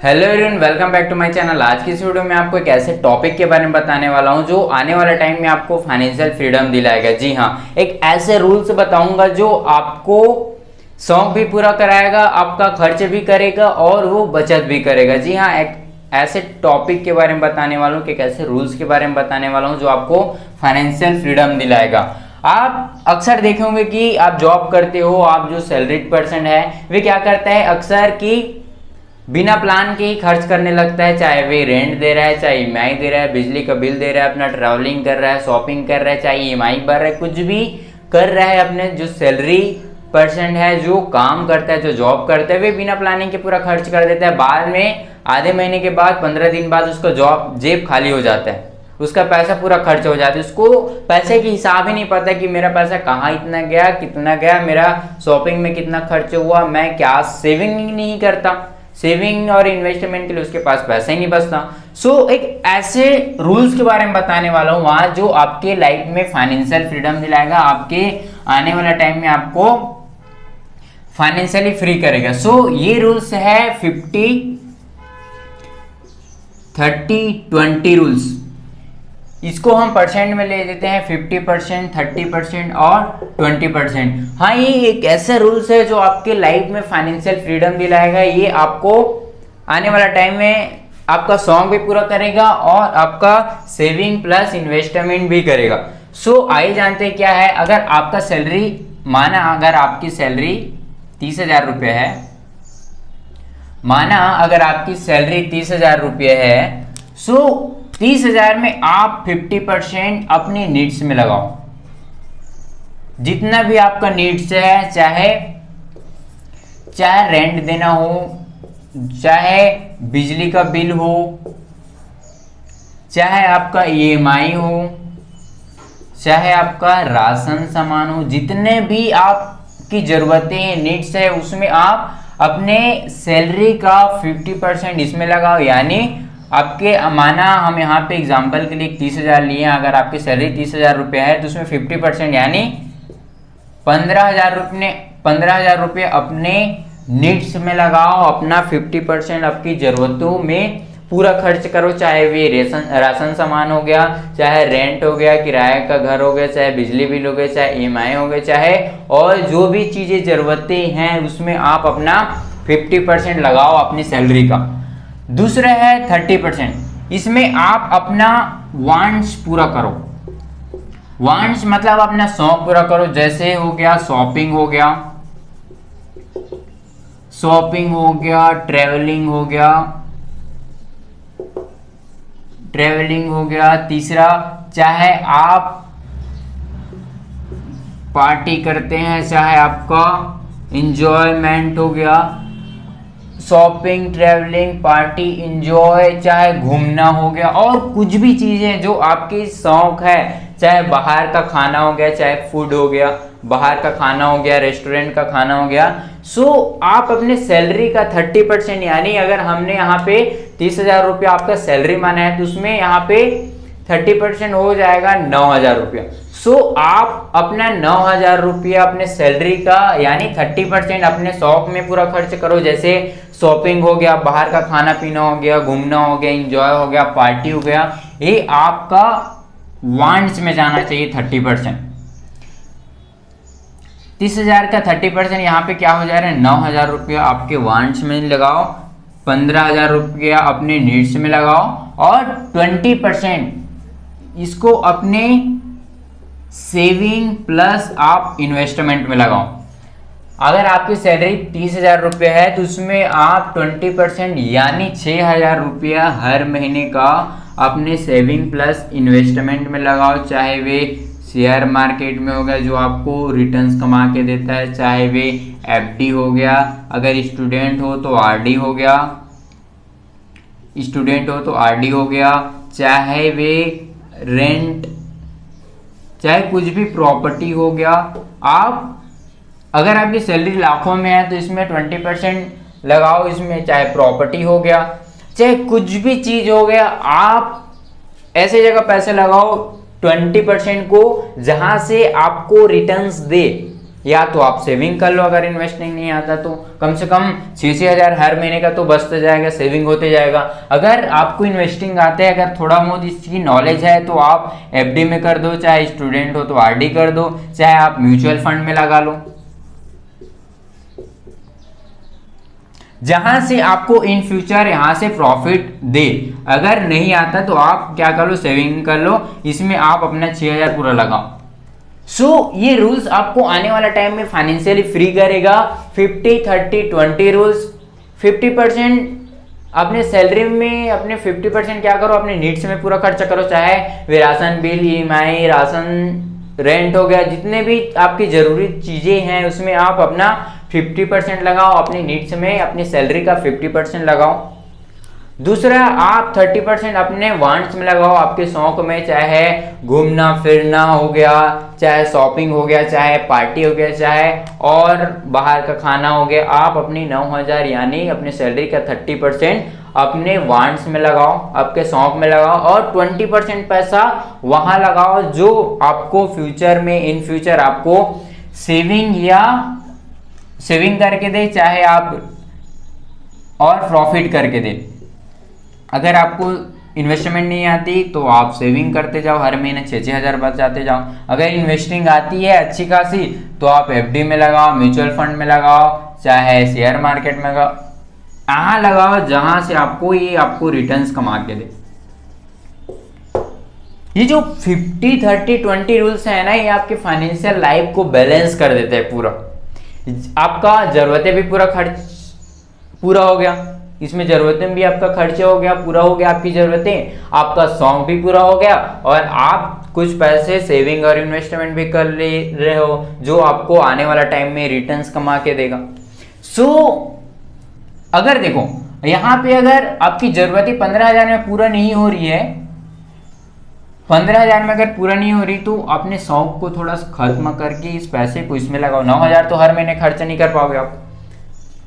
Hello everyone, welcome back to my channel. आज की इस वीडियो में आपको एक ऐसे टॉपिक के बारे में बताने वाला हूं जो आने वाले टाइम में आपको फाइनेंशियल फ्रीडम दिलाएगा। जी हाँ, एक ऐसे रूल्स बताऊंगा जो आपको शौक भी पूरा कराएगा, आपका खर्च भी करेगा और वो बचत भी करेगा। जी हाँ, एक ऐसे टॉपिक के बारे में बताने वाला हूँ, एक ऐसे रूल्स के बारे में बताने वाला हूँ जो आपको फाइनेंशियल फ्रीडम दिलाएगा। आप अक्सर देखे होंगे कि आप जॉब करते हो, आप जो सैलरीड पर्सन है वे क्या करता है अक्सर कि बिना प्लान के ही खर्च करने लगता है। चाहे वे रेंट दे रहा है, चाहे ईएमआई दे रहा है, बिजली का बिल दे रहा है, अपना ट्रैवलिंग कर रहा है, शॉपिंग कर रहा है, चाहे ईएमआई भर रहा है, कुछ भी कर रहा है। अपने जो सैलरी पर्सन है, जो काम करता है, जो जॉब करता है, वे बिना प्लानिंग के पूरा खर्च कर देता है। बाद में आधे महीने के बाद, 15 दिन बाद उसका जेब खाली हो जाता है, उसका पैसा पूरा खर्च हो जाता है। उसको पैसे की हिसाब ही नहीं पता कि मेरा पैसा कहाँ इतना गया, कितना गया, मेरा शॉपिंग में कितना खर्च हुआ, मैं क्या सेविंग नहीं करता, सेविंग और इन्वेस्टमेंट के लिए उसके पास पैसा ही नहीं बचता। सो एक ऐसे रूल्स के बारे में बताने वाला हूँ वहां जो आपके लाइफ में फाइनेंशियल फ्रीडम दिलाएगा, आपके आने वाला टाइम में आपको फाइनेंशियली फ्री करेगा। सो ये रूल्स है 50-30-20 रूल्स। इसको हम परसेंट में ले लेते हैं 50%, 30% और 20%। हाँ, ये एक ऐसा रूल्स है जो आपके लाइफ में फाइनेंशियल फ्रीडम दिलाएगा। ये आपको आने वाला टाइम में आपका शौक भी पूरा करेगा और आपका सेविंग प्लस इन्वेस्टमेंट भी करेगा। सो आइए जानते हैं क्या है। अगर आपका सैलरी, माना अगर आपकी सैलरी 30,000 रुपये है, माना अगर आपकी सैलरी 30,000 रुपये है, सो 30,000 में आप 50% अपनी नीड्स में लगाओ। जितना भी आपका नीड्स है, चाहे रेंट देना हो, चाहे बिजली का बिल हो, चाहे आपका ईएमआई हो, चाहे आपका राशन सामान हो, जितने भी आपकी जरूरतें नीड्स है उसमें आप अपने सैलरी का 50% इसमें लगाओ। यानी आपके, माना हम यहाँ पे एग्जांपल के लिए 30,000 लिए हैं, अगर आपकी सैलरी 30,000 रुपये है तो उसमें 50% यानी 15,000 रुपये अपने नीड्स में लगाओ। अपना 50% आपकी ज़रूरतों में पूरा खर्च करो, चाहे वे राशन सामान हो गया, चाहे रेंट हो गया, किराए का घर हो गया, चाहे बिजली बिल हो गया, चाहे ईएमआई हो गया, चाहे और जो भी चीज़ें ज़रूरतें हैं उसमें आप अपना 50% लगाओ अपनी सैलरी का। दूसरा है 30%। इसमें आप अपना वांट्स पूरा करो। वांट्स मतलब अपना शौक पूरा करो। जैसे हो गया शॉपिंग हो गया, ट्रैवलिंग हो गया। तीसरा, चाहे आप पार्टी करते हैं, चाहे आपका इंजॉयमेंट हो गया, शॉपिंग, ट्रैवलिंग, पार्टी, इंजॉय, चाहे घूमना हो गया, और कुछ भी चीजें जो आपकी शौक है, चाहे बाहर का खाना हो गया, चाहे फूड हो गया, बाहर का खाना हो गया, रेस्टोरेंट का खाना हो गया। सो आप अपने सैलरी का 30%, यानी अगर हमने यहाँ पे 30,000 रुपये आपका सैलरी माना है तो उसमें यहाँ पे 30% हो जाएगा 9,000 रुपया। सो आप अपना 9,000 रुपया अपने सैलरी का यानी 30% अपने शौक में पूरा खर्च करो। जैसे शॉपिंग हो गया, बाहर का खाना पीना हो गया, घूमना हो गया, एंजॉय हो गया, पार्टी हो गया, ये आपका वांट्स में जाना चाहिए 30%। 30,000 का 30% यहाँ पे क्या हो जा रहा है, 9,000 रुपया आपके वांट्स में लगाओ, 15,000 रुपया अपने नीड्स में लगाओ और 20% इसको अपने सेविंग प्लस आप इन्वेस्टमेंट में लगाओ। अगर आपकी सैलरी 30,000 रुपये है तो उसमें आप 20% यानी 6,000 रुपया हर महीने का अपने सेविंग प्लस इन्वेस्टमेंट में लगाओ। चाहे वे शेयर मार्केट में हो गया जो आपको रिटर्न्स कमा के देता है, चाहे वे एफडी हो गया, अगर स्टूडेंट हो तो आरडी हो गया, चाहे वे रेंट, चाहे कुछ भी प्रॉपर्टी हो गया। आप अगर आपकी सैलरी लाखों में है तो इसमें 20% लगाओ, इसमें चाहे प्रॉपर्टी हो गया, चाहे कुछ भी चीज हो गया, आप ऐसे जगह पैसे लगाओ 20% को जहां से आपको रिटर्न्स दे। या तो आप सेविंग कर लो, अगर इन्वेस्टिंग नहीं आता तो कम से कम 6-6 हज़ार हर महीने का तो बचते जाएगा, सेविंग होते जाएगा। अगर आपको इन्वेस्टिंग आते हैं, अगर थोड़ा बहुत इसकी नॉलेज है तो आप एफडी में कर दो, चाहे स्टूडेंट हो तो आरडी कर दो, चाहे आप म्यूचुअल फंड में लगा लो, जहां से आपको इन फ्यूचर यहां से प्रॉफिट दे। अगर नहीं आता तो आप क्या कर लो, सेविंग कर लो, इसमें आप अपना 6,000 पूरा लगाओ। ये रूल्स आपको आने वाला टाइम में फाइनेंशियली फ्री करेगा। 50-30-20 रूल्स। 50% अपने सैलरी में अपने 50% क्या करो, अपने नीड्स में पूरा खर्चा करो, चाहे वे ration bill, EMI, ration, rent हो गया, जितने भी आपकी जरूरी चीजें हैं उसमें आप अपना 50% लगाओ, अपनी नीड्स में अपनी सैलरी का 50% लगाओ। दूसरा, आप 30% अपने वांट्स में लगाओ, आपके शौक में, चाहे घूमना फिरना हो गया, चाहे शॉपिंग हो गया, चाहे पार्टी हो गया, चाहे और बाहर का खाना हो गया। आप अपनी 9,000 यानी अपने सैलरी का 30% अपने वांट्स में लगाओ, आपके शौक में लगाओ, और 20% पैसा वहां लगाओ जो आपको फ्यूचर में, इन फ्यूचर आपको सेविंग करके दे, चाहे आप और प्रॉफिट करके दे। अगर आपको इन्वेस्टमेंट नहीं आती तो आप सेविंग करते जाओ, हर महीने 6-6 हज़ार बचाते जाओ। अगर इन्वेस्टिंग आती है अच्छी खासी तो आप एफडी में लगाओ, म्यूचुअल फंड में लगाओ, चाहे शेयर मार्केट में लगाओ, यहाँ लगाओ जहां से आपको रिटर्न्स कमा के दे। ये जो 50-30-20 रूल्स है ना, ये आपके फाइनेंशियल लाइफ को बैलेंस कर देते हैं पूरा। आपका जरूरतें भी पूरा हो गया, इसमें जरूरतें भी आपका खर्चा हो गया, पूरा हो गया आपकी जरूरतें, आपका शौक भी पूरा हो गया, और आप कुछ पैसे सेविंग और इन्वेस्टमेंट भी कर ले रहे हो जो आपको आने वाला टाइम में रिटर्न्स कमा के देगा। अगर देखो यहाँ पे अगर आपकी जरूरतें 15,000 में पूरा नहीं हो रही है, 15,000 में अगर पूरा नहीं हो रही तो अपने शौक को थोड़ा खत्म करके इस पैसे को इसमें लगाओ। 9,000 तो हर महीने खर्च नहीं कर पाओगे आप।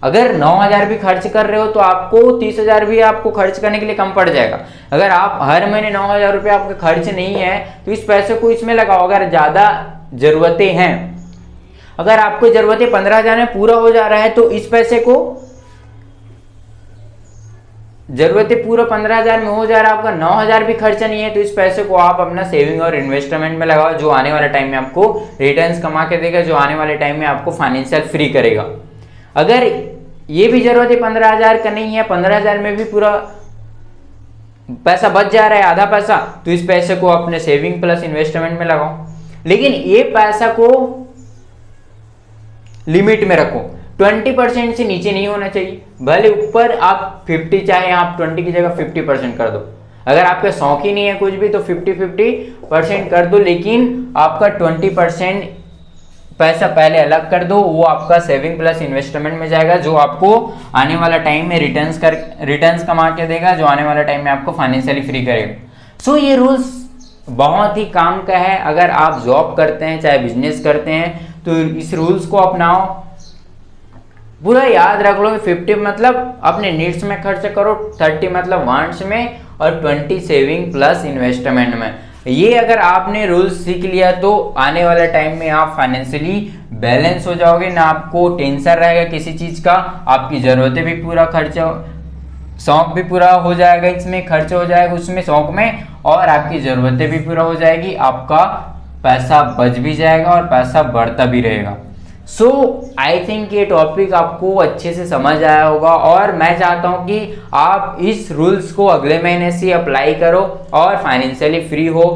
अगर 9,000 भी खर्च कर रहे हो तो आपको 30,000 भी आपको खर्च करने के लिए कम पड़ जाएगा। अगर आप हर महीने 9,000 रुपये आपका खर्च नहीं है तो इस पैसे को इसमें लगाओ। अगर ज्यादा जरूरतें हैं, अगर आपको जरूरतें 15,000 में पूरा हो जा रहा है तो इस पैसे को, जरूरतें पूरा 15,000 में हो जा रहा है, आपका 9,000 भी खर्चा नहीं है तो इस पैसे को आप अपना सेविंग और इन्वेस्टमेंट में लगाओ, जो आने वाले टाइम में आपको रिटर्न्स कमा के देगा, जो आने वाले टाइम में आपको फाइनेंशियल फ्री करेगा। अगर ये भी जरूरतें 15,000 का नहीं है, 15,000 में भी पूरा पैसा बच जा रहा है, आधा पैसा, तो इस पैसे को अपने सेविंग प्लस इन्वेस्टमेंट में लगाओ। लेकिन ये पैसा को लिमिट में रखो, 20% से नीचे नहीं होना चाहिए। भले ऊपर आप 50, चाहे आप 20 की जगह 50% कर दो। अगर आपका शौक ही नहीं है कुछ भी तो 50-50% कर दो, लेकिन आपका 20% पैसा पहले अलग कर दो, वो आपका सेविंग प्लस इन्वेस्टमेंट में जाएगा, जो आपको आने वाला टाइम में रिटर्न्स कमा के देगा, जो आने वाला टाइम में आपको फाइनेंशियली फ्री करेगा। ये रूल्स बहुत ही काम का है। अगर आप जॉब करते हैं, चाहे बिजनेस करते हैं, तो इस रूल्स को अपनाओ। पूरा याद रख लो, 50 मतलब अपने नीड्स में खर्च करो, 30 मतलब वांट्स में, और 20 सेविंग प्लस इन्वेस्टमेंट में। ये अगर आपने रूल्स सीख लिया तो आने वाले टाइम में आप फाइनेंशियली बैलेंस हो जाओगे, ना आपको टेंशन रहेगा किसी चीज का, आपकी जरूरतें भी पूरा खर्चा, शौक भी पूरा हो जाएगा, इसमें खर्चा हो जाएगा उसमें शौक में, और आपकी जरूरतें भी पूरा हो जाएगी, आपका पैसा बच भी जाएगा और पैसा बढ़ता भी रहेगा। आई थिंक ये टॉपिक आपको अच्छे से समझ आया होगा, और मैं चाहता हूं कि आप इस रूल्स को अगले महीने से अप्लाई करो और फाइनेंशियली फ्री हो।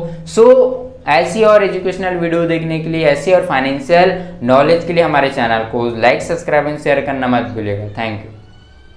ऐसी और एजुकेशनल वीडियो देखने के लिए, ऐसी और फाइनेंशियल नॉलेज के लिए हमारे चैनल को लाइक, सब्सक्राइब एंड शेयर करना मत भूलिएगा। Thank you.